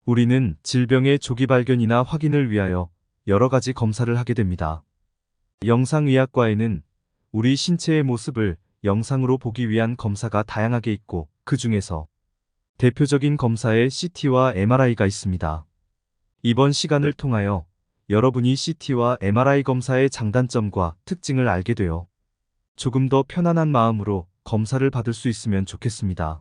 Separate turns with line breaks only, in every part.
우리는 질병의 조기 발견이나 확인을 위하여 여러 가지 검사를 하게 됩니다. 영상의학과에는 우리 신체의 모습을 영상으로 보기 위한 검사가 다양하게 있고, 그 중에서 대표적인 검사에 CT와 MRI가 있습니다. 이번 시간을 통하여 여러분이 CT와 MRI 검사의 장단점과 특징을 알게 되어 조금 더 편안한 마음으로 검사를 받을 수 있으면 좋겠습니다.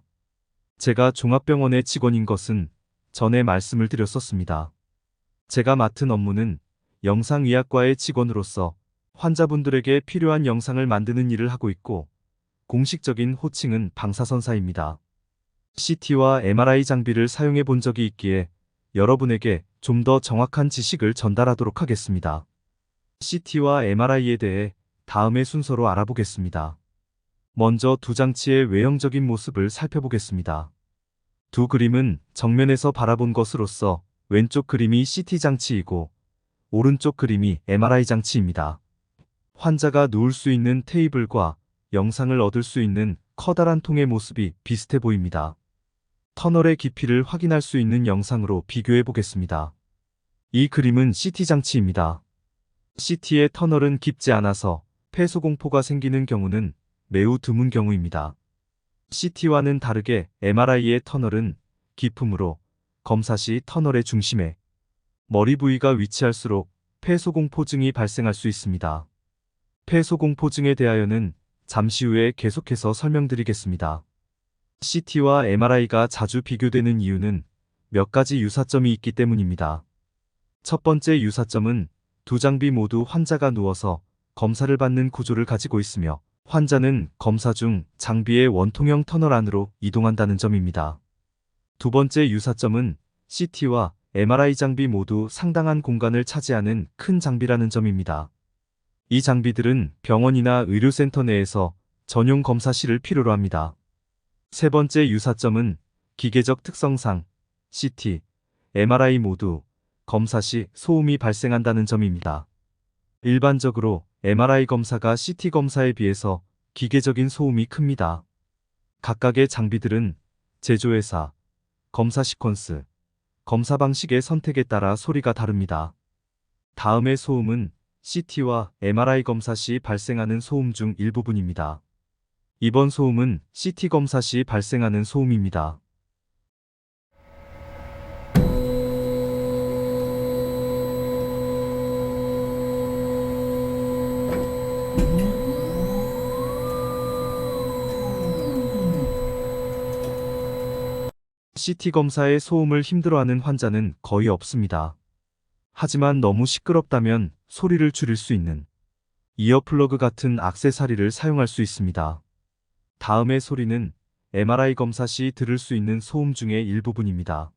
제가 종합병원의 직원인 것은 전에 말씀을 드렸었습니다. 제가 맡은 업무는 영상의학과의 직원으로서 환자분들에게 필요한 영상을 만드는 일을 하고 있고, 공식적인 호칭은 방사선사입니다. CT와 MRI 장비를 사용해 본 적이 있기에 여러분에게 좀 더 정확한 지식을 전달하도록 하겠습니다. CT와 MRI에 대해 다음의 순서로 알아보겠습니다. 먼저 두 장치의 외형적인 모습을 살펴보겠습니다. 두 그림은 정면에서 바라본 것으로서 왼쪽 그림이 CT 장치이고 오른쪽 그림이 MRI 장치입니다. 환자가 누울 수 있는 테이블과 영상을 얻을 수 있는 커다란 통의 모습이 비슷해 보입니다. 터널의 깊이를 확인할 수 있는 영상으로 비교해 보겠습니다. 이 그림은 CT 장치입니다. CT의 터널은 깊지 않아서 폐소공포가 생기는 경우는 매우 드문 경우입니다. CT와는 다르게 MRI의 터널은 깊음으로 검사 시 터널의 중심에 머리 부위가 위치할수록 폐소공포증이 발생할 수 있습니다. 폐소공포증에 대하여는 잠시 후에 계속해서 설명드리겠습니다. CT와 MRI가 자주 비교되는 이유는 몇 가지 유사점이 있기 때문입니다. 첫 번째 유사점은 두 장비 모두 환자가 누워서 검사를 받는 구조를 가지고 있으며, 환자는 검사 중 장비의 원통형 터널 안으로 이동한다는 점입니다. 두 번째 유사점은 CT와 MRI 장비 모두 상당한 공간을 차지하는 큰 장비라는 점입니다. 이 장비들은 병원이나 의료센터 내에서 전용 검사실을 필요로 합니다. 세 번째 유사점은 기계적 특성상 CT, MRI 모두 검사 시 소음이 발생한다는 점입니다. 일반적으로 MRI 검사가 CT 검사에 비해서 기계적인 소음이 큽니다. 각각의 장비들은 제조회사, 검사 시퀀스, 검사 방식의 선택에 따라 소리가 다릅니다. 다음의 소음은 CT와 MRI 검사 시 발생하는 소음 중 일부분입니다. 이번 소음은 CT 검사 시 발생하는 소음입니다. CT 검사의 소음을 힘들어하는 환자는 거의 없습니다. 하지만 너무 시끄럽다면 소리를 줄일 수 있는 이어플러그 같은 액세서리를 사용할 수 있습니다. 다음의 소리는 MRI 검사 시 들을 수 있는 소음 중의 일부분입니다.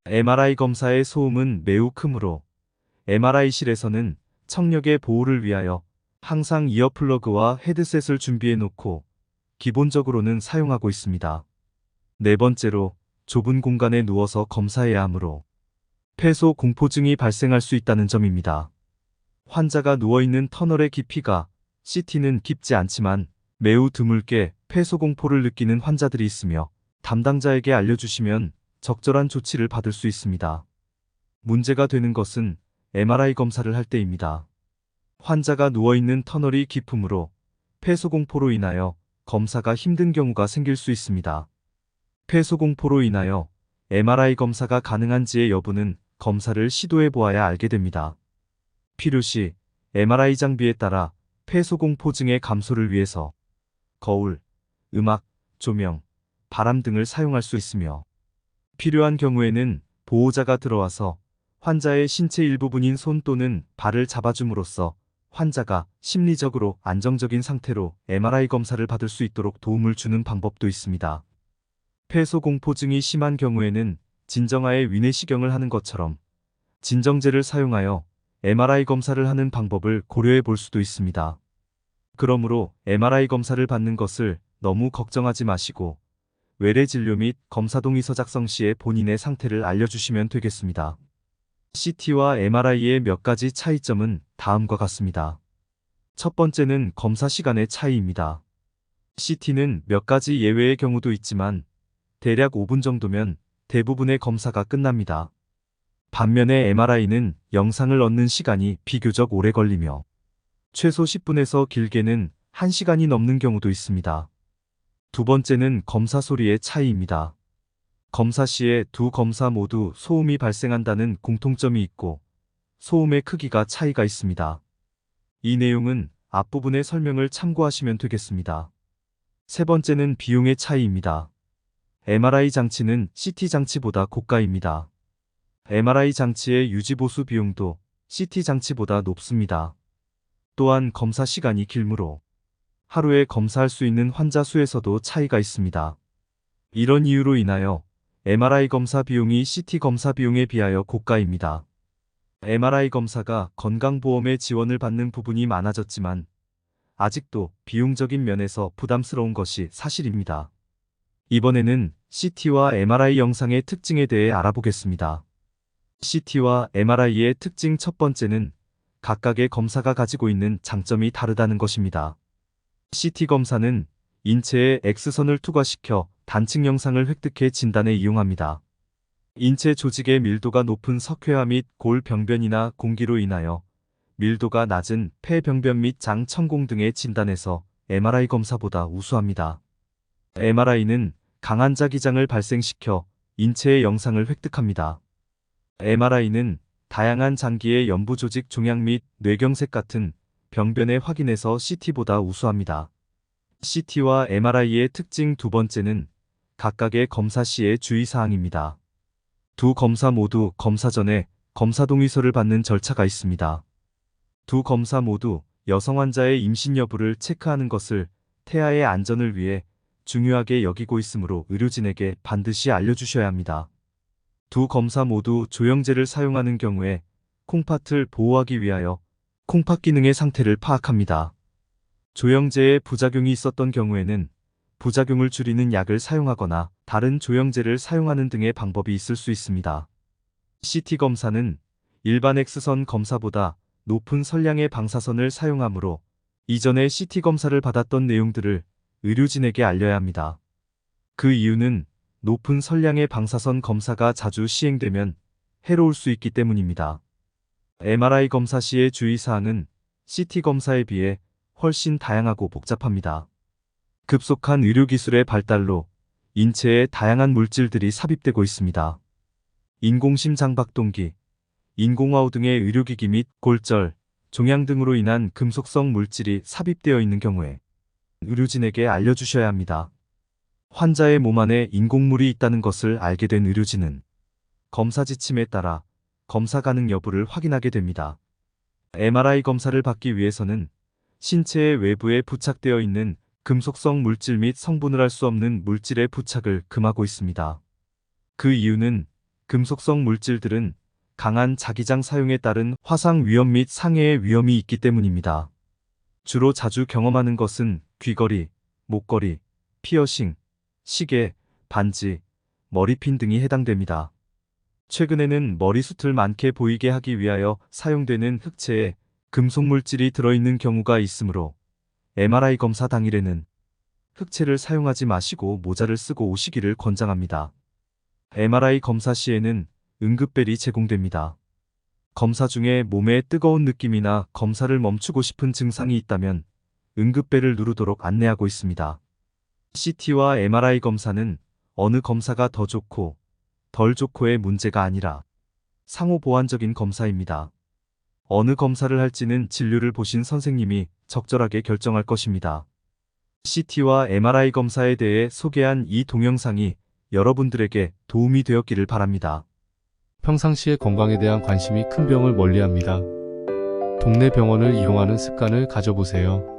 MRI 검사의 소음은 매우 크므로 MRI실에서는 청력의 보호를 위하여 항상 이어플러그와 헤드셋을 준비해 놓고 기본적으로는 사용하고 있습니다. 네 번째로, 좁은 공간에 누워서 검사해야 하므로 폐소 공포증이 발생할 수 있다는 점입니다. 환자가 누워있는 터널의 깊이가 CT는 깊지 않지만 매우 드물게 폐소 공포를 느끼는 환자들이 있으며, 담당자에게 알려주시면 적절한 조치를 받을 수 있습니다. 문제가 되는 것은 MRI 검사를 할 때입니다. 환자가 누워있는 터널이 깊으므로 폐소공포로 인하여 검사가 힘든 경우가 생길 수 있습니다. 폐소공포로 인하여 MRI 검사가 가능한지의 여부는 검사를 시도해 보아야 알게 됩니다. 필요시 MRI 장비에 따라 폐소공포증의 감소를 위해서 거울, 음악, 조명, 바람 등을 사용할 수 있으며, 필요한 경우에는 보호자가 들어와서 환자의 신체 일부분인 손 또는 발을 잡아줌으로써 환자가 심리적으로 안정적인 상태로 MRI 검사를 받을 수 있도록 도움을 주는 방법도 있습니다. 폐소공포증이 심한 경우에는 진정하에 위내시경을 하는 것처럼 진정제를 사용하여 MRI 검사를 하는 방법을 고려해 볼 수도 있습니다. 그러므로 MRI 검사를 받는 것을 너무 걱정하지 마시고 외래 진료 및 검사 동의서 작성 시에 본인의 상태를 알려주시면 되겠습니다. CT와 MRI의 몇 가지 차이점은 다음과 같습니다. 첫 번째는 검사 시간의 차이입니다. CT는 몇 가지 예외의 경우도 있지만 대략 5분 정도면 대부분의 검사가 끝납니다. 반면에 MRI는 영상을 얻는 시간이 비교적 오래 걸리며 최소 10분에서 길게는 1시간이 넘는 경우도 있습니다. 두 번째는 검사 소리의 차이입니다. 검사 시에 두 검사 모두 소음이 발생한다는 공통점이 있고 소음의 크기가 차이가 있습니다. 이 내용은 앞부분의 설명을 참고하시면 되겠습니다. 세 번째는 비용의 차이입니다. MRI 장치는 CT 장치보다 고가입니다. MRI 장치의 유지보수 비용도 CT 장치보다 높습니다. 또한 검사 시간이 길므로 하루에 검사할 수 있는 환자 수에서도 차이가 있습니다. 이런 이유로 인하여 MRI 검사 비용이 CT 검사 비용에 비하여 고가입니다. MRI 검사가 건강보험의 지원을 받는 부분이 많아졌지만 아직도 비용적인 면에서 부담스러운 것이 사실입니다. 이번에는 CT와 MRI 영상의 특징에 대해 알아보겠습니다. CT와 MRI의 특징 첫 번째는 각각의 검사가 가지고 있는 장점이 다르다는 것입니다. CT 검사는 인체에 X선을 투과시켜 단층 영상을 획득해 진단에 이용합니다. 인체 조직의 밀도가 높은 석회화 및 골 병변이나 공기로 인하여 밀도가 낮은 폐 병변 및 장 천공 등의 진단에서 MRI 검사보다 우수합니다. MRI는 강한 자기장을 발생시켜 인체의 영상을 획득합니다. MRI는 다양한 장기의 연부 조직 종양 및 뇌경색 같은 병변의 확인에서 CT보다 우수합니다. CT와 MRI의 특징 두 번째는 각각의 검사 시의 주의사항입니다. 두 검사 모두 검사 전에 검사 동의서를 받는 절차가 있습니다. 두 검사 모두 여성 환자의 임신 여부를 체크하는 것을 태아의 안전을 위해 중요하게 여기고 있으므로 의료진에게 반드시 알려주셔야 합니다. 두 검사 모두 조영제를 사용하는 경우에 콩팥을 보호하기 위하여 콩팥 기능의 상태를 파악합니다. 조영제에 부작용이 있었던 경우에는 부작용을 줄이는 약을 사용하거나 다른 조영제를 사용하는 등의 방법이 있을 수 있습니다. CT 검사는 일반 X선 검사보다 높은 선량의 방사선을 사용하므로 이전에 CT 검사를 받았던 내용들을 의료진에게 알려야 합니다. 그 이유는 높은 선량의 방사선 검사가 자주 시행되면 해로울 수 있기 때문입니다. MRI 검사 시의 주의사항은 CT 검사에 비해 훨씬 다양하고 복잡합니다. 급속한 의료기술의 발달로 인체에 다양한 물질들이 삽입되고 있습니다. 인공심장박동기, 인공와우 등의 의료기기 및 골절, 종양 등으로 인한 금속성 물질이 삽입되어 있는 경우에 의료진에게 알려주셔야 합니다. 환자의 몸 안에 인공물이 있다는 것을 알게 된 의료진은 검사 지침에 따라 검사 가능 여부를 확인하게 됩니다. MRI 검사를 받기 위해서는 신체의 외부에 부착되어 있는 금속성 물질 및 성분을 알 수 없는 물질의 부착을 금하고 있습니다. 그 이유는 금속성 물질들은 강한 자기장 사용에 따른 화상 위험 및 상해의 위험이 있기 때문입니다. 주로 자주 경험하는 것은 귀걸이, 목걸이, 피어싱, 시계, 반지, 머리핀 등이 해당됩니다. 최근에는 머리숱을 많게 보이게 하기 위하여 사용되는 흑채에 금속물질이 들어있는 경우가 있으므로 MRI 검사 당일에는 흑채를 사용하지 마시고 모자를 쓰고 오시기를 권장합니다. MRI 검사 시에는 응급벨이 제공됩니다. 검사 중에 몸에 뜨거운 느낌이나 검사를 멈추고 싶은 증상이 있다면 응급벨을 누르도록 안내하고 있습니다. CT와 MRI 검사는 어느 검사가 더 좋고 덜 좋고의 문제가 아니라 상호 보완적인 검사입니다. 어느 검사를 할지는 진료를 보신 선생님이 적절하게 결정할 것입니다. CT와 MRI 검사에 대해 소개한 이 동영상이 여러분들에게 도움이 되었기를 바랍니다.
평상시에 건강에 대한 관심이 큰 병을 멀리합니다. 동네 병원을 이용하는 습관을 가져보세요.